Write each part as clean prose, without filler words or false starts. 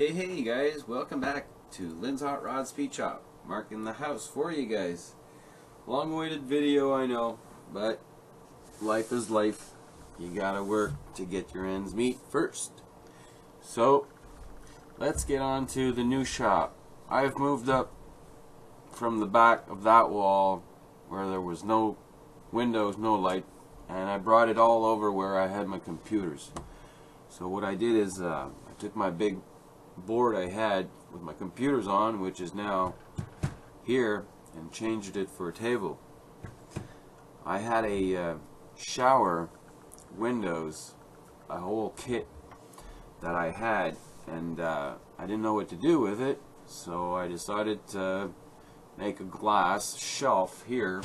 Hey guys, welcome back to Lynn's Hot Rod Speed Shop. Marking the house for you guys. Long awaited video, I know, but life is life. You gotta work to get your ends meet first. So let's get on to the new shop. I've moved up from the back of that wall where there was no windows, no light, and I brought it all over where I had my computers. So what I did is I took my big board I had with my computers on, which is now here, and changed it for a table. I had a shower, windows, a whole kit that I had, and I didn't know what to do with it, so I decided to make a glass shelf here,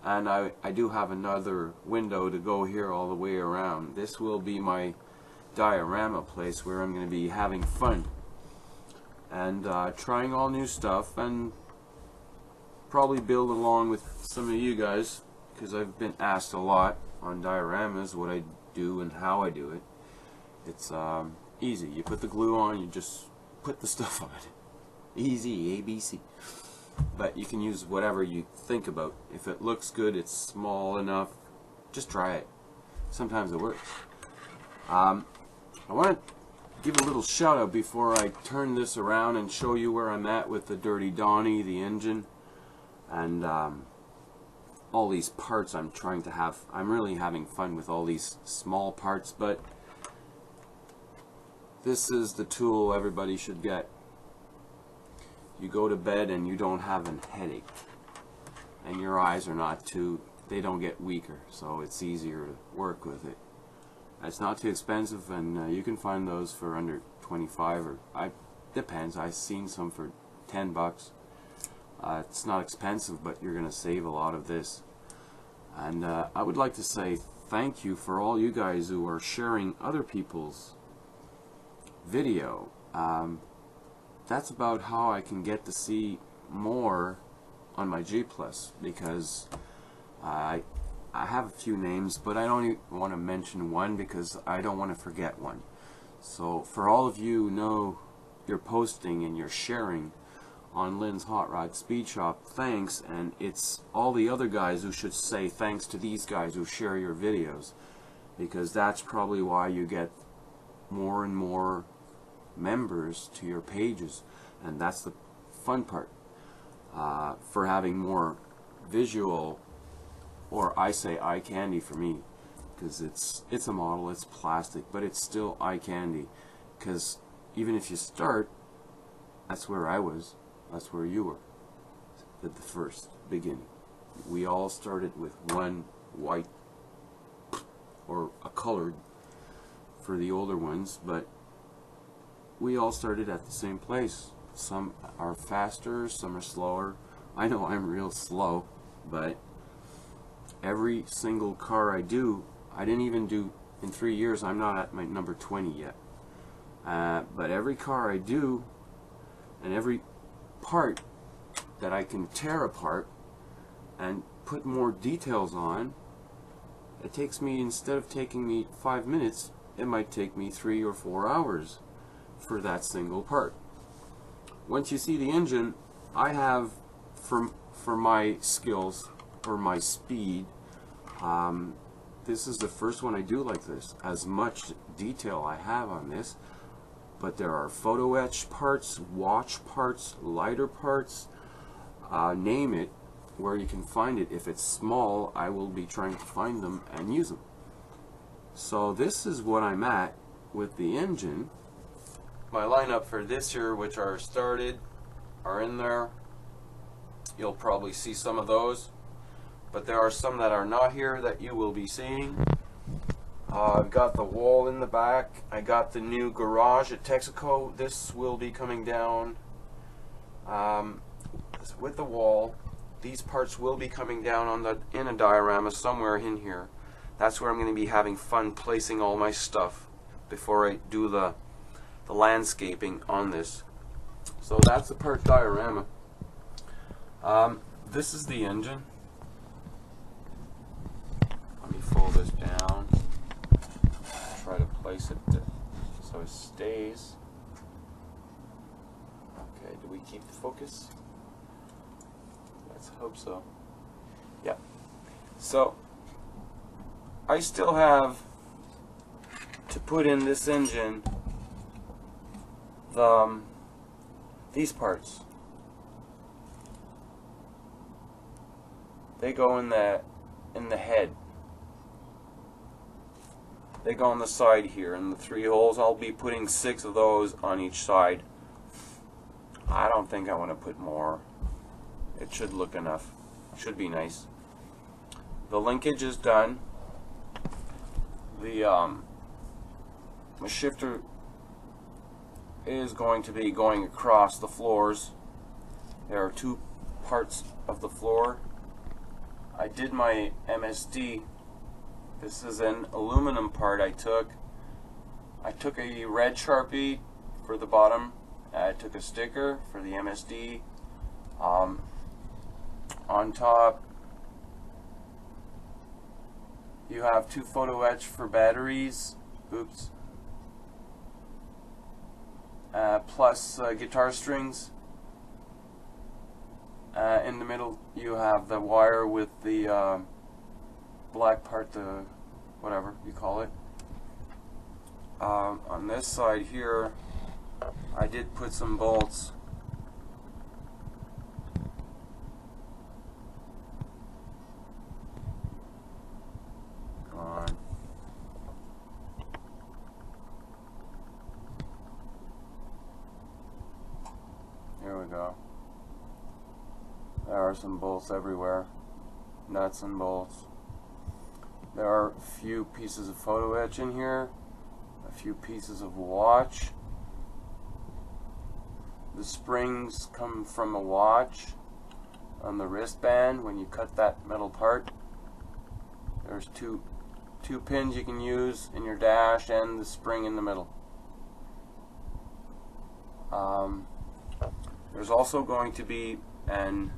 and I do have another window to go here all the way around. This will be my diorama place where I'm going to be having fun and trying all new stuff, and probably build along with some of you guys, because I've been asked a lot on dioramas what I do and how I do it. It's easy. You put the glue on, you just put the stuff on it. Easy, ABC. But you can use whatever you think about. If it looks good, it's small enough, just try it. Sometimes it works. I want to give a little shout out before I turn this around and show you where I'm at with the dirty Donny, the engine, and all these parts I'm trying to have. I'm really having fun with all these small parts, but this is the tool everybody should get. You go to bed and you don't have a headache, and your eyes are not they don't get weaker, so it's easier to work with it. It's not too expensive, and you can find those for under 25, or depends. I've seen some for 10 bucks. It's not expensive, but you're gonna save a lot of this. And I would like to say thank you for all you guys who are sharing other people's video. That's about how I can get to see more on my G+, because I have a few names, but I don't even want to mention one because I don't want to forget one. So for all of you who know you're posting and you're sharing on Lynn's Hot Rod Speed Shop, thanks. And it's all the other guys who should say thanks to these guys who share your videos, because that's probably why you get more and more members to your pages, and that's the fun part. For having more visual, or I say eye candy for me, because it's a model, it's plastic, but it's still eye candy, because even if you start, that's where I was, that's where you were at the first beginning. We all started with one white, or a colored for the older ones, but we all started at the same place. Some are faster, some are slower. I know I'm real slow, but every single car I didn't even do in 3 years. I'm not at my number 20 yet. But every car I do, and every part that I can tear apart and put more details on, it takes me, instead of taking me 5 minutes, it might take me 3 or 4 hours for that single part. Once you see the engine, I have, for my skills, or my speed, this is the first one I do like this. As much detail I have on this, but there are photo etch parts, watch parts, lighter parts, name it, where you can find it. If it's small, I will be trying to find them and use them. So this is what I'm at with the engine. My lineup for this year, which are started, are in there. You'll probably see some of those, but there are some that are not here that you will be seeing. I've got the wall in the back. I got the new garage at Texaco. This will be coming down with the wall. These parts will be coming down in a diorama somewhere in here. That's where I'm going to be having fun placing all my stuff before I do the landscaping on this. So that's the part diorama. This is the engine. Let me fold this down, try to place it so it stays. keep the focus? Let's hope so. Yeah. So I still have to put in this engine these parts. They go in the head. They go on the side here in the 3 holes. I'll be putting 6 of those on each side. I don't think I want to put more. It should look enough. Should be nice. The linkage is done. The shifter is going to be going across the floors. There are 2 parts of the floor. I did my MSD. This is an aluminum part I took. I took a red Sharpie for the bottom. I took a sticker for the MSD. On top, you have 2 photo etch for batteries. Oops. Plus guitar strings. In the middle you have the wire with the black part, the whatever you call it. On this side here I did put some bolts. Come on. Here we go. There are some bolts everywhere. Nuts and bolts. There are a few pieces of photo etch in here. A few pieces of watch. The springs come from a watch on the wristband when you cut that metal part. There's two pins you can use in your dash and the spring in the middle. There's also going to be an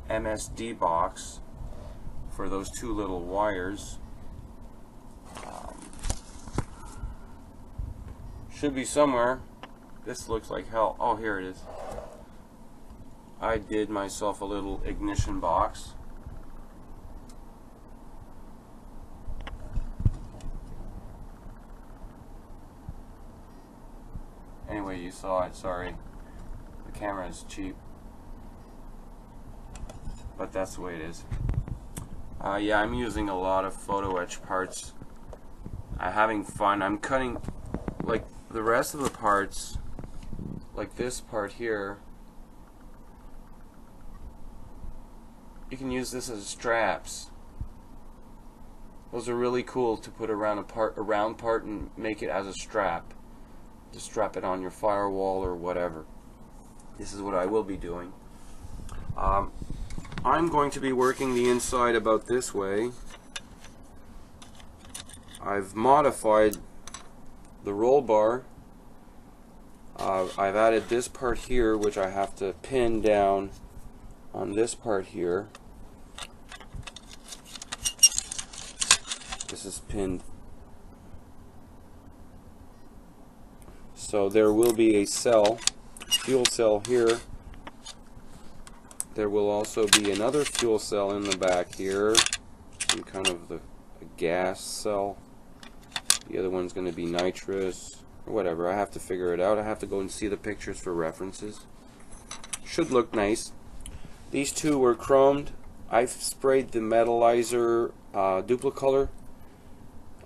MSD box for those 2 little wires. Should be somewhere. This looks like hell. Oh, here it is. I did myself a little ignition box. Anyway, you saw it. Sorry. The camera is cheap. But that's the way it is. Yeah, I'm using a lot of photo etch parts. I'm having fun. I'm cutting, like the rest of the parts, like this part here. You can use this as straps. Those are really cool to put around a round part and make it as a strap. To strap it on your firewall or whatever. This is what I will be doing. I'm going to be working the inside about this way. I've modified the roll bar. I've added this part here, which I have to pin down on this part here. This is pinned. So there will be a cell, fuel cell here. There will also be another fuel cell in the back here, and kind of a gas cell. The other one's going to be nitrous, or whatever. I have to figure it out. I have to go and see the pictures for references. Should look nice. These 2 were chromed. I've sprayed the metallizer duplicolor,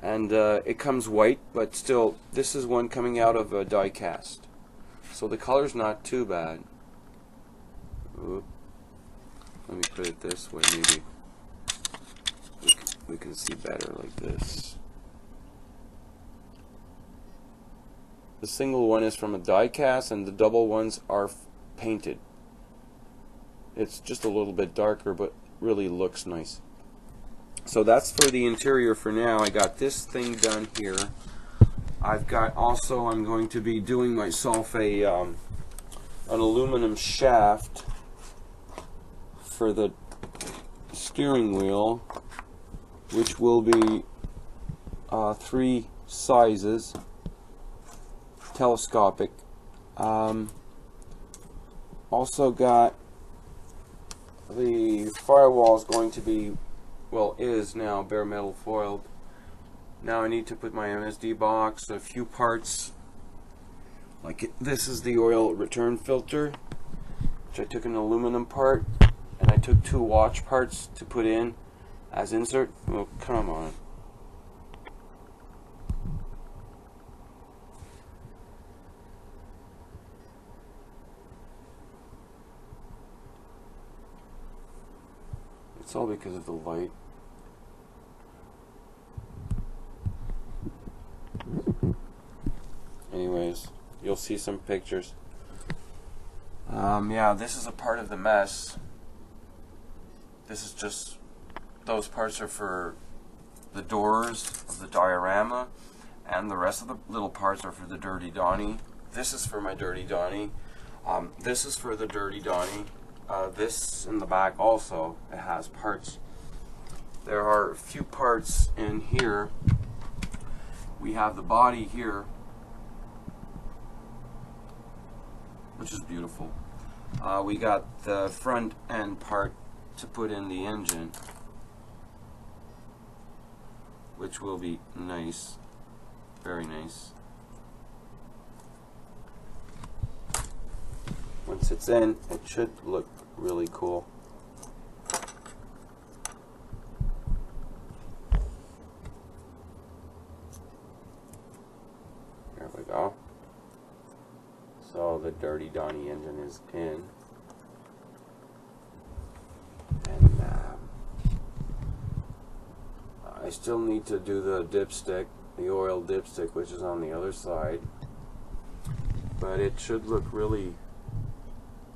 and it comes white, but still, this is one coming out of a die cast. So the color's not too bad. Oop. Let me put it this way, maybe we can see better like this. The single one is from a die cast and the double ones are painted. It's just a little bit darker, but really looks nice. So that's for the interior for now. I got this thing done here. I've got also, I'm going to be doing myself a an aluminum shaft for the steering wheel, which will be 3 sizes, telescopic. Also got the firewall is going to be, well, is now bare metal foiled. Now I need to put my MSD box, a few parts, like this is the oil return filter, which I took an aluminum part, and I took 2 watch parts to put in as insert. Oh, come on. It's all because of the light. Anyways, you'll see some pictures. Yeah, this is a part of the mess. This is just, those parts are for the doors of the diorama, and the rest of the little parts are for the Dirty Donny. This is for my Dirty Donny. This is for the Dirty Donny. This in the back also, it has parts. There are a few parts in here. We have the body here, which is beautiful. We got the front end part to put in the engine, which will be nice, very nice. Once it's in, it should look really cool. There we go. So the Dirty Donny engine is in, and I still need to do the dipstick, the oil dipstick, which is on the other side, but it should look really.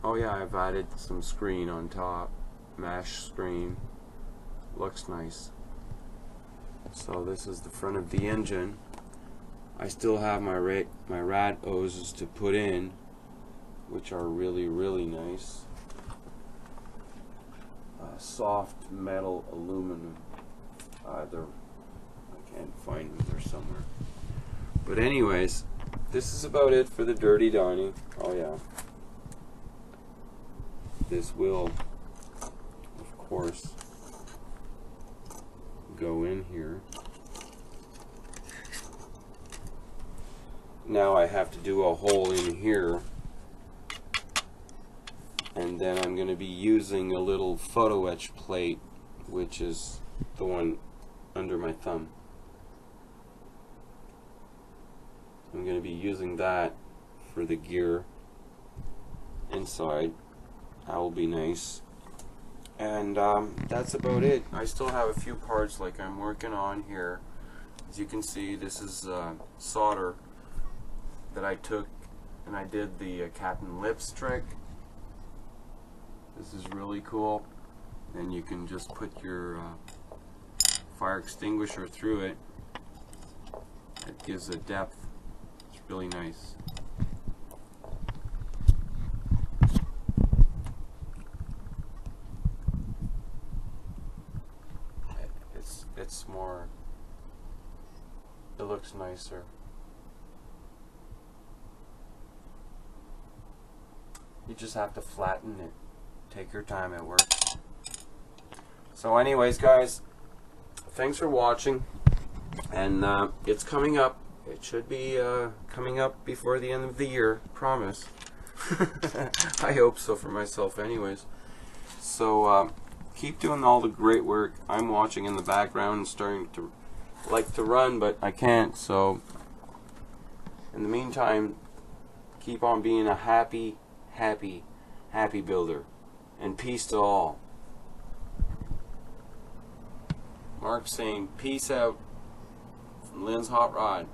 Oh yeah, I've added some screen on top, mesh screen, looks nice. So this is the front of the engine. I still have my rad hoses to put in, which are really, really nice. Soft metal aluminum. I can't find them, they're somewhere. But anyways, this is about it for the Dirty Donny. Oh yeah. This will, of course, go in here. Now I have to do a hole in here, and then I'm going to be using a little photo etch plate, which is the one under my thumb. I'm going to be using that for the gear inside. That will be nice. And that's about it. I still have a few parts like I'm working on here. As you can see, this is solder that I took and I did the Captain Lips trick. This is really cool. And you can just put your fire extinguisher through it. It gives a depth. It's really nice. It's more, it looks nicer. You just have to flatten it. Take your time, it works. So anyways guys, thanks for watching, and it's coming up. It should be coming up before the end of the year, promise. I hope so for myself anyways. So keep doing all the great work. I'm watching in the background and starting to like to run, but I can't. So in the meantime, keep on being a happy builder, and peace to all. Mark saying peace out from Lynn's Hot Rod.